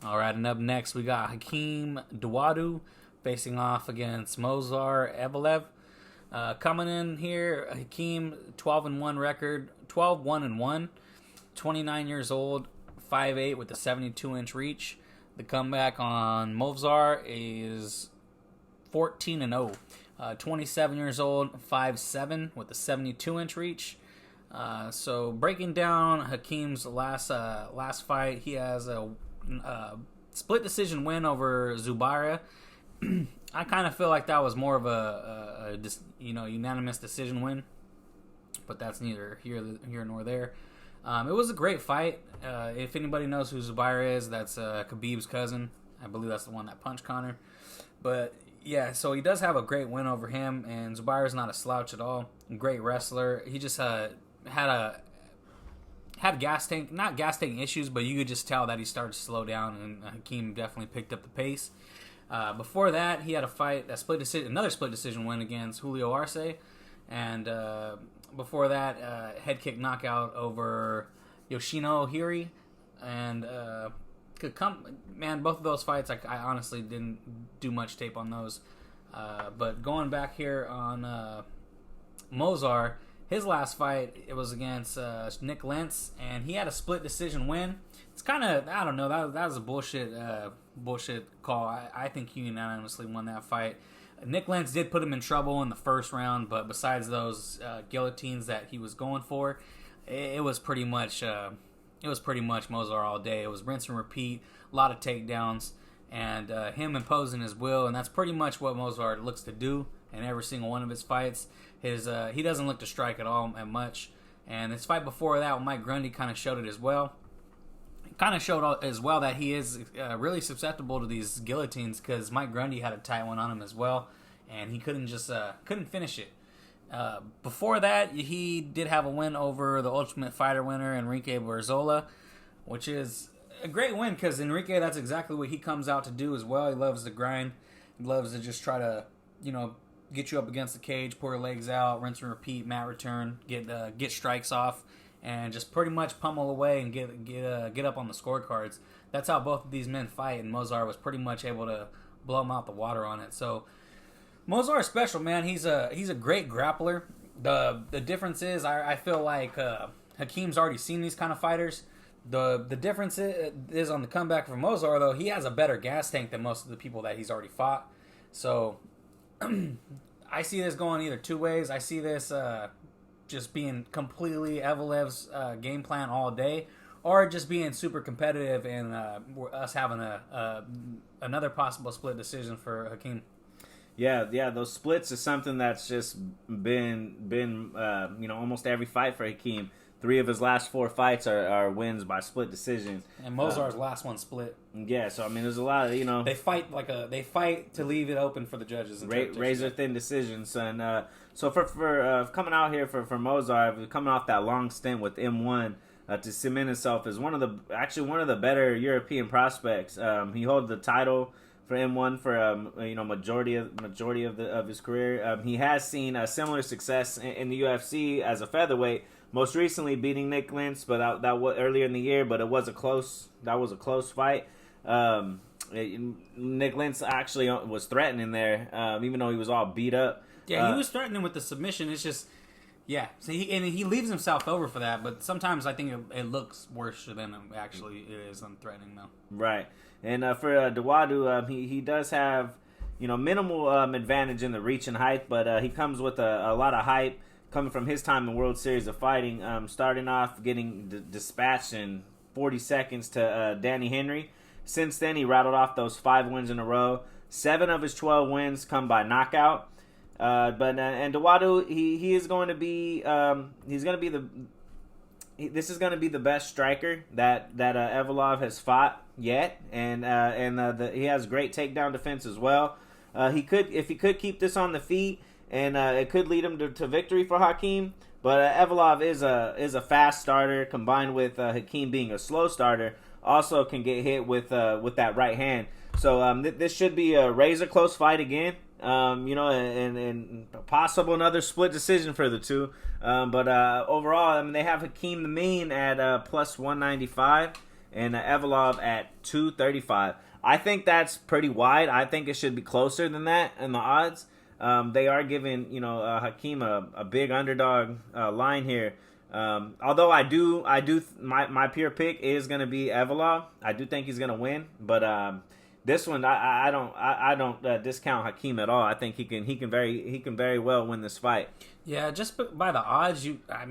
All right, and up next we got Hakeem Dawodu facing off against Movsar Evloev. Coming in here, Hakeem 12-1 record, 12-1-1, 29 years old, 5'8" with a 72-inch reach. The comeback on Movsar is 14-0. 27 years old, 5'7" with a 72-inch reach. So breaking down Hakeem's last fight, he has a split decision win over Zubaira. I kind of feel like that was more of a unanimous decision win, but that's neither here nor there. It was a great fight. If anybody knows who Zubaira is, that's Khabib's cousin. I believe that's the one that punched Conor. But yeah, so he does have a great win over him, and Zubaira's not a slouch at all. Great wrestler. He just had not gas tank issues, but you could just tell that he started to slow down, and Hakeem definitely picked up the pace. Before that, he had another split decision win against Julio Arce, and before that, head kick knockout over Yoshino Hiri, and both of those fights, I honestly didn't do much tape on those. But going back here on Movsar, his last fight, it was against Nick Lentz, and he had a split decision win. It's kind of, I don't know, that was a bullshit call. I think he unanimously won that fight. Nick Lentz did put him in trouble in the first round, but besides those guillotines that he was going for, it was pretty much Movsar all day. It was rinse and repeat, a lot of takedowns, and him imposing his will, and that's pretty much what Movsar looks to do in every single one of his fights. He doesn't look to strike at all at much, and his fight before that with Mike Grundy kind of showed it as well. Kind of showed as well that he is really susceptible to these guillotines, because Mike Grundy had a tight one on him as well, and he couldn't finish it. Before that, he did have a win over the Ultimate Fighter winner Enrique Barzola, which is a great win, because Enrique, that's exactly what he comes out to do as well. He loves to grind. He loves to just try to, get you up against the cage, pull your legs out, rinse and repeat, mat return, get strikes off, and just pretty much pummel away and get up on the scorecards. That's how both of these men fight, and Movsar was pretty much able to blow him out the water on it. So Movsar is special, man. He's a great grappler. The difference is, I feel like Hakeem's already seen these kind of fighters. The difference is on the comeback for Movsar, though, he has a better gas tank than most of the people that he's already fought. So I see this going either two ways. I see this just being completely Evloev's game plan all day, or just being super competitive and us having another possible split decision for Hakeem. Yeah, those splits is something that's just been almost every fight for Hakeem. 3 of his last 4 fights are wins by split decision. And Mozart's last one split. Yeah, so I mean, there's a lot of they fight to leave it open for the judges. Razor thin decisions, and so for coming out here for Movsar, coming off that long stint with M1 to cement himself as one of the better European prospects. He holds the title for M1 for majority of his career. He has seen a similar success in the UFC as a featherweight. Most recently beating Nick Lentz, but that was earlier in the year. But it was a close fight. Nick Lentz actually was threatening there, even though he was all beat up. Yeah, he was threatening with the submission. It's just, yeah. So he leaves himself over for that. But sometimes I think it looks worse than it actually is threatening, though. Right. And for Dawodu, he does have minimal advantage in the reach and height, but he comes with a lot of hype. Coming from his time in World Series of Fighting, starting off getting dispatched in 40 seconds to Danny Henry. Since then, he rattled off those 5 wins in a row. 7 of his 12 wins come by knockout. And Dawodu, he is going to be this is going to be the best striker that Evloev has fought yet, and he has great takedown defense as well. If he could keep this on the feet. And it could lead him to victory for Hakeem. But Evloev is a fast starter, combined with Hakeem being a slow starter. Also can get hit with that right hand. So this should be a razor close fight again. And possible another split decision for the two. But overall, I mean, they have Hakeem the main at plus 195. and Evloev at 235. I think that's pretty wide. I think it should be closer than that in the odds. They are giving Hakeem a big underdog line here. Although my pure pick is going to be Evloev. I do think he's going to win, but this one I don't discount Hakeem at all. I think he can very well win this fight. Yeah, just by the odds, I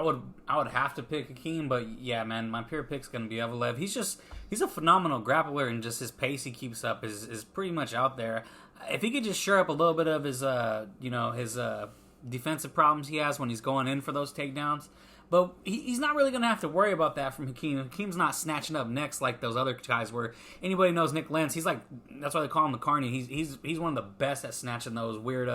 would have to pick Hakeem, but yeah, man, my pure pick's gonna be Evloev. He's a phenomenal grappler, and just his pace he keeps up is pretty much out there. If he could just shore up a little bit of his defensive problems he has when he's going in for those takedowns. But he's not really going to have to worry about that from Hakeem. Hakeem's not snatching up necks like those other guys were. Anybody knows Nick Lentz, he's like, that's why they call him the Carney. He's one of the best at snatching those weird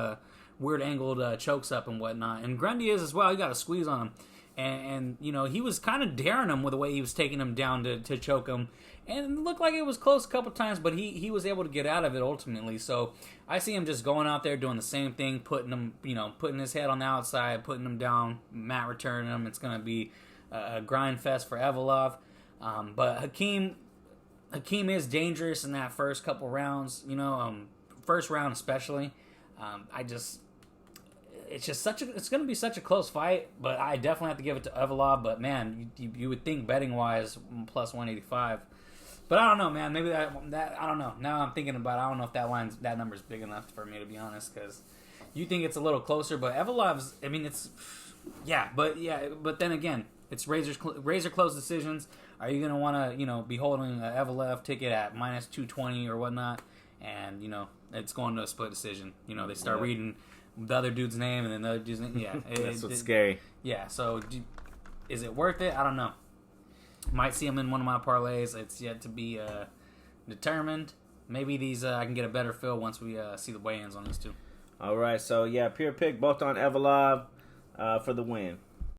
angled chokes up and whatnot. And Grundy is as well. You got to squeeze on him. And he was kind of daring him with the way he was taking him down to choke him. And it looked like it was close a couple times, but he was able to get out of it ultimately. So I see him just going out there doing the same thing, putting his head on the outside, putting him down, mat returning him. It's going to be a grind fest for Evloev. But Hakeem is dangerous in that first couple rounds, first round especially. It's going to be such a close fight, but I definitely have to give it to Evloev. But man, you would think betting wise plus 185. But I don't know, man. Maybe that I don't know. Now I'm thinking about it. I don't know if that number's big enough for me, to be honest, because you think it's a little closer. But Evloev's, but then again, it's razor close decisions. Are you gonna want to be holding an Evloev ticket at minus 220 or whatnot, and it's going to a split decision. They start reading the other dude's name and then the other dude's name. Yeah, that's what's scary. Yeah. So is it worth it? I don't know. Might see him in one of my parlays. It's yet to be determined. Maybe these I can get a better feel once we see the weigh-ins on these two. All right, so yeah, pure pick both on Evloev for the win.